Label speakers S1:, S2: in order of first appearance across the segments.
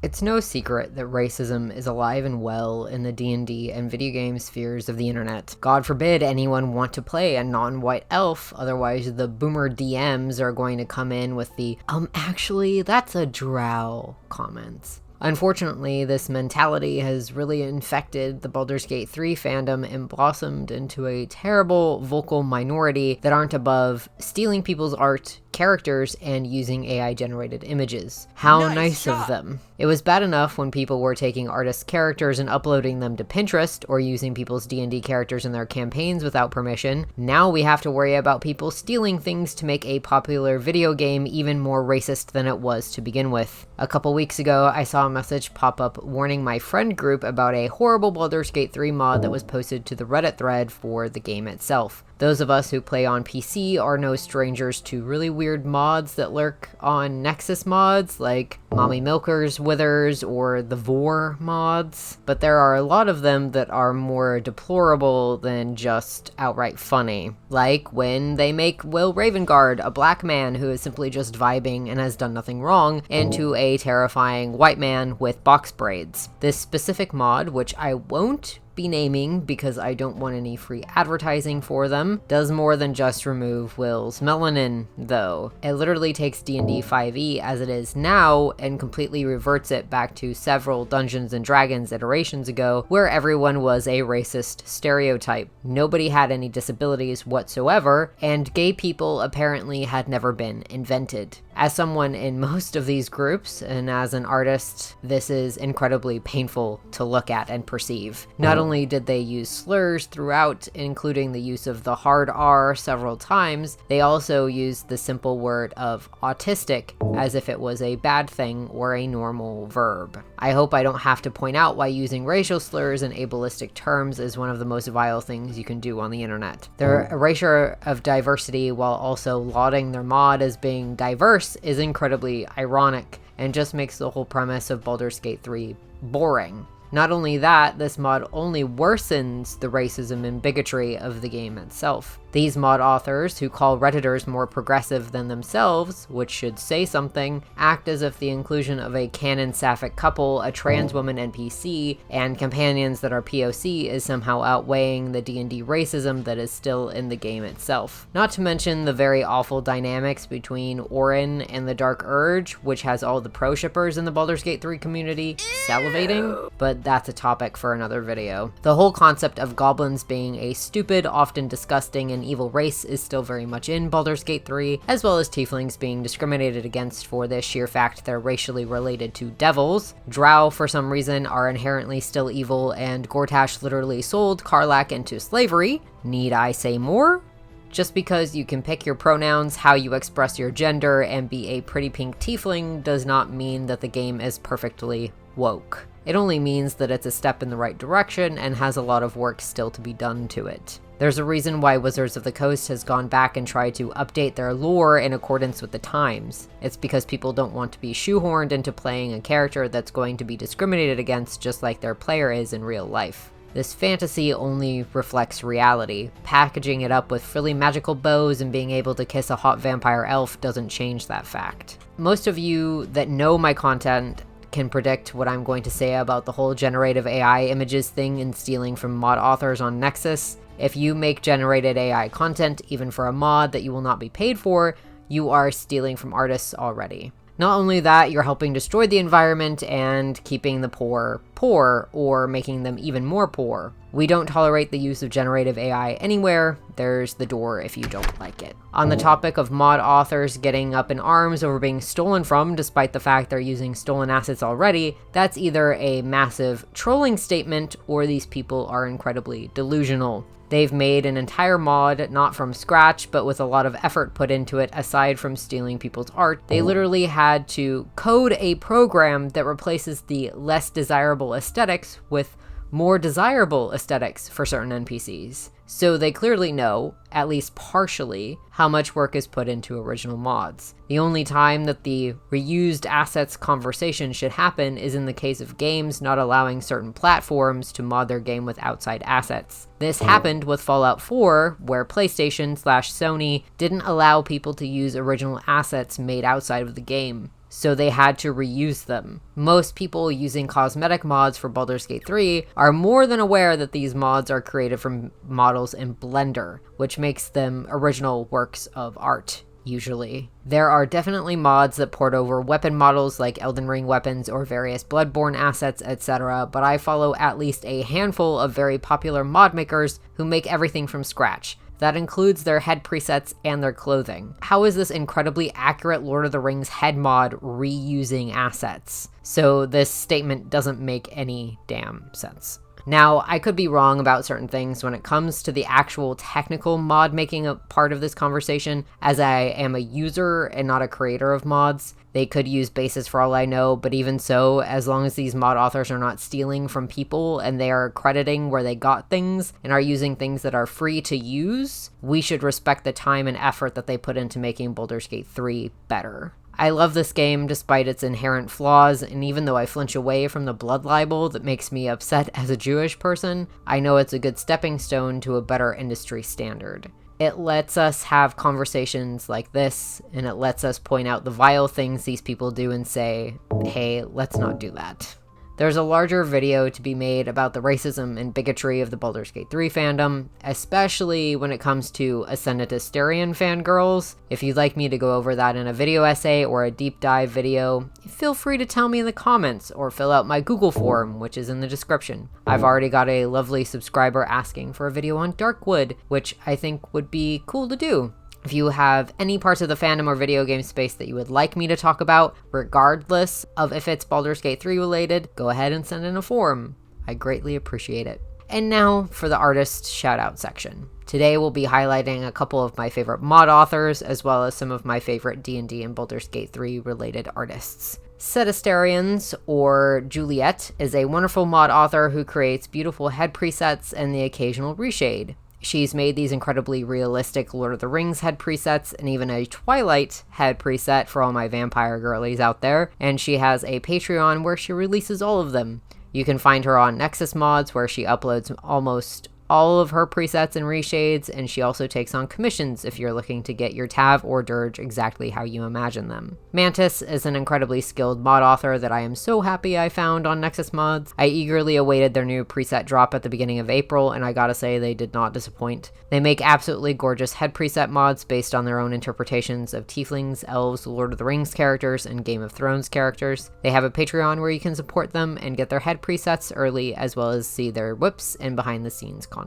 S1: It's no secret that racism is alive and well in the D&D and video game spheres of the internet. God forbid anyone want to play a non-white elf, otherwise the boomer DMs are going to come in with the, actually, that's a drow comments. Unfortunately, this mentality has really infected the Baldurs Gate 3 fandom and blossomed into a terrible vocal minority that aren't above stealing people's art, characters, and using AI-generated images. How nice of them. It was bad enough when people were taking artists' characters and uploading them to Pinterest or using people's D&D characters in their campaigns without permission. Now we have to worry about people stealing things to make a popular video game even more racist than it was to begin with. A couple weeks ago, I saw a message pop up warning my friend group about a horrible Baldur's Gate 3 mod that was posted to the Reddit thread for the game itself. Those of us who play on PC are no strangers to really weird mods that lurk on Nexus mods, like Mommy Milker's Withers or the Vor mods, but there are a lot of them that are more deplorable than just outright funny. Like when they make Will Ravengard, a black man who is simply just vibing and has done nothing wrong, into a terrifying white man with box braids. This specific mod, which I won't be naming because I don't want any free advertising for them, does more than just remove Will's melanin, though. It literally takes D&D 5e as it is now and completely reverts it back to several Dungeons & Dragons iterations ago, where everyone was a racist stereotype. Nobody had any disabilities whatsoever, and gay people apparently had never been invented. As someone in most of these groups, and as an artist, this is incredibly painful to look at and perceive. Not only did they use slurs throughout, including the use of the hard R several times, they also used the simple word of autistic as if it was a bad thing or a normal verb. I hope I don't have to point out why using racial slurs and ableistic terms is one of the most vile things you can do on the internet. Their erasure of diversity while also lauding their mod as being diverse is incredibly ironic and just makes the whole premise of Baldur's Gate 3 boring. Not only that, this mod only worsens the racism and bigotry of the game itself. These mod authors, who call Redditors more progressive than themselves, which should say something, act as if the inclusion of a canon sapphic couple, a trans woman NPC, and companions that are POC is somehow outweighing the D&D racism that is still in the game itself. Not to mention the very awful dynamics between Orin and the Dark Urge, which has all the pro shippers in the Baldur's Gate 3 community salivating, but that's a topic for another video. The whole concept of goblins being a stupid, often disgusting, and evil race is still very much in Baldur's Gate 3, as well as tieflings being discriminated against for the sheer fact they're racially related to devils. Drow, for some reason, are inherently still evil, and Gortash literally sold Karlach into slavery. Need I say more? Just because you can pick your pronouns, how you express your gender, and be a pretty pink tiefling does not mean that the game is perfectly woke. It only means that it's a step in the right direction and has a lot of work still to be done to it. There's a reason why Wizards of the Coast has gone back and tried to update their lore in accordance with the times. It's because people don't want to be shoehorned into playing a character that's going to be discriminated against just like their player is in real life. This fantasy only reflects reality. Packaging it up with frilly magical bows and being able to kiss a hot vampire elf doesn't change that fact. Most of you that know my content can predict what I'm going to say about the whole generative AI images thing and stealing from mod authors on Nexus. If you make generated AI content, even for a mod that you will not be paid for, you are stealing from artists already. Not only that, you're helping destroy the environment and keeping the poor poor, or making them even more poor. We don't tolerate the use of generative AI anywhere. There's the door if you don't like it. On the topic of mod authors getting up in arms over being stolen from, despite the fact they're using stolen assets already, that's either a massive trolling statement or these people are incredibly delusional. They've made an entire mod, not from scratch, but with a lot of effort put into it aside from stealing people's art. They literally had to code a program that replaces the less desirable aesthetics with more desirable aesthetics for certain NPCs. So they clearly know, at least partially, how much work is put into original mods. The only time that the reused assets conversation should happen is in the case of games not allowing certain platforms to mod their game with outside assets. This happened with Fallout 4, where PlayStation/Sony didn't allow people to use original assets made outside of the game. so they had to reuse them. Most people using cosmetic mods for Baldur's Gate 3 are more than aware that these mods are created from models in Blender, which makes them original works of art. Usually. There are definitely mods that port over weapon models like Elden Ring weapons or various Bloodborne assets, etc., but I follow at least a handful of very popular mod makers who make everything from scratch. That includes their head presets and their clothing. How is this incredibly accurate Lord of the Rings head mod reusing assets? So this statement doesn't make any damn sense. Now, I could be wrong about certain things when it comes to the actual technical mod making a part of this conversation, as I am a user and not a creator of mods. They could use bases for all I know, but even so, as long as these mod authors are not stealing from people and they are crediting where they got things and are using things that are free to use, we should respect the time and effort that they put into making Baldur's Gate 3 better. I love this game despite its inherent flaws, and even though I flinch away from the blood libel that makes me upset as a Jewish person, I know it's a good stepping stone to a better industry standard. It lets us have conversations like this, and it lets us point out the vile things these people do and say, hey, let's not do that. There's a larger video to be made about the racism and bigotry of the Baldur's Gate 3 fandom, especially when it comes to Ascendant Asterion fangirls. If you'd like me to go over that in a video essay or a deep dive video, feel free to tell me in the comments or fill out my Google form, which is in the description. I've already got a lovely subscriber asking for a video on Darkwood, which I think would be cool to do. If you have any parts of the fandom or video game space that you would like me to talk about, regardless of if it's Baldur's Gate 3 related, go ahead and send in a form. I greatly appreciate it. And now for the artist shout-out section. Today we'll be highlighting a couple of my favorite mod authors, as well as some of my favorite D&D and Baldur's Gate 3 related artists. Asterions, or Juliet, is a wonderful mod author who creates beautiful head presets and the occasional reshade. She's made these incredibly realistic Lord of the Rings head presets and even a Twilight head preset for all my vampire girlies out there, and she has a Patreon where she releases all of them. You can find her on Nexus Mods, where she uploads almost all of her presets and reshades, and she also takes on commissions if you're looking to get your Tav or Dirge exactly how you imagine them. Mantis is an incredibly skilled mod author that I am so happy I found on Nexus Mods. I eagerly awaited their new preset drop at the beginning of April, and I gotta say they did not disappoint. They make absolutely gorgeous head preset mods based on their own interpretations of Tieflings, Elves, Lord of the Rings characters, and Game of Thrones characters. They have a Patreon where you can support them and get their head presets early, as well as see their whips and behind the scenes content.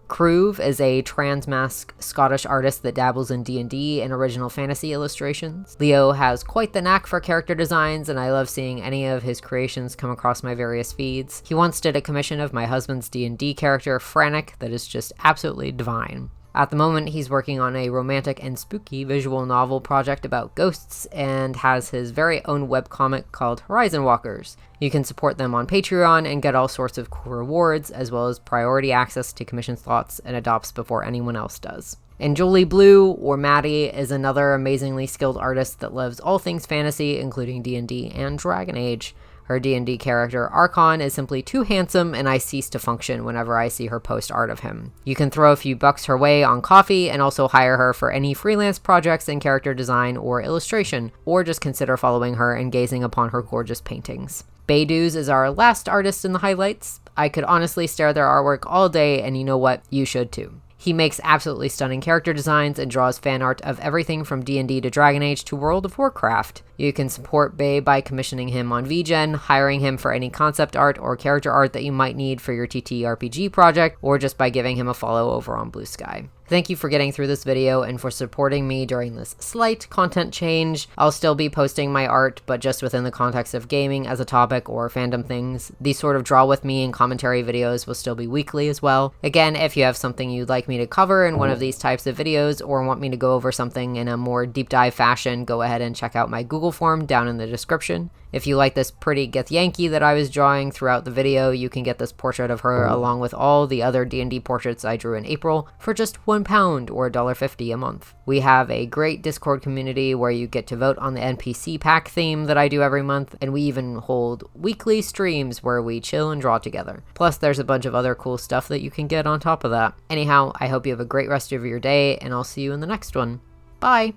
S1: Cruve is a transmask Scottish artist that dabbles in D&D and original fantasy illustrations. Leo has quite the knack for character designs, and I love seeing any of his creations come across my various feeds. He once did a commission of my husband's D&D character, Frantic, that is just absolutely divine. At the moment, he's working on a romantic and spooky visual novel project about ghosts and has his very own webcomic called Horizon Walkers. You can support them on Patreon and get all sorts of cool rewards, as well as priority access to commission slots and adopts before anyone else does. And Jolie Blue, or Maddie, is another amazingly skilled artist that loves all things fantasy, including D&D and Dragon Age. Her D&D character, Archon, is simply too handsome, and I cease to function whenever I see her post art of him. You can throw a few bucks her way on Ko-fi and also hire her for any freelance projects in character design or illustration, or just consider following her and gazing upon her gorgeous paintings. Beiduz is our last artist in the highlights. I could honestly stare at their artwork all day, and you know what? You should too. He makes absolutely stunning character designs and draws fan art of everything from D&D to Dragon Age to World of Warcraft. You can support Bay by commissioning him on VGen, hiring him for any concept art or character art that you might need for your TTRPG project, or just by giving him a follow over on Blue Sky. Thank you for getting through this video and for supporting me during this slight content change. I'll still be posting my art, but just within the context of gaming as a topic or fandom things. These sort of draw with me and commentary videos will still be weekly as well. Again, if you have something you'd like me to cover in one of these types of videos or want me to go over something in a more deep dive fashion, go ahead and check out my Google form down in the description. If you like this pretty Githyanki that I was drawing throughout the video, you can get this portrait of her along with all the other D&D portraits I drew in April for just £1 or $1.50 a month. We have a great Discord community where you get to vote on the NPC pack theme that I do every month, and we even hold weekly streams where we chill and draw together. Plus, there's a bunch of other cool stuff that you can get on top of that. Anyhow, I hope you have a great rest of your day, and I'll see you in the next one. Bye!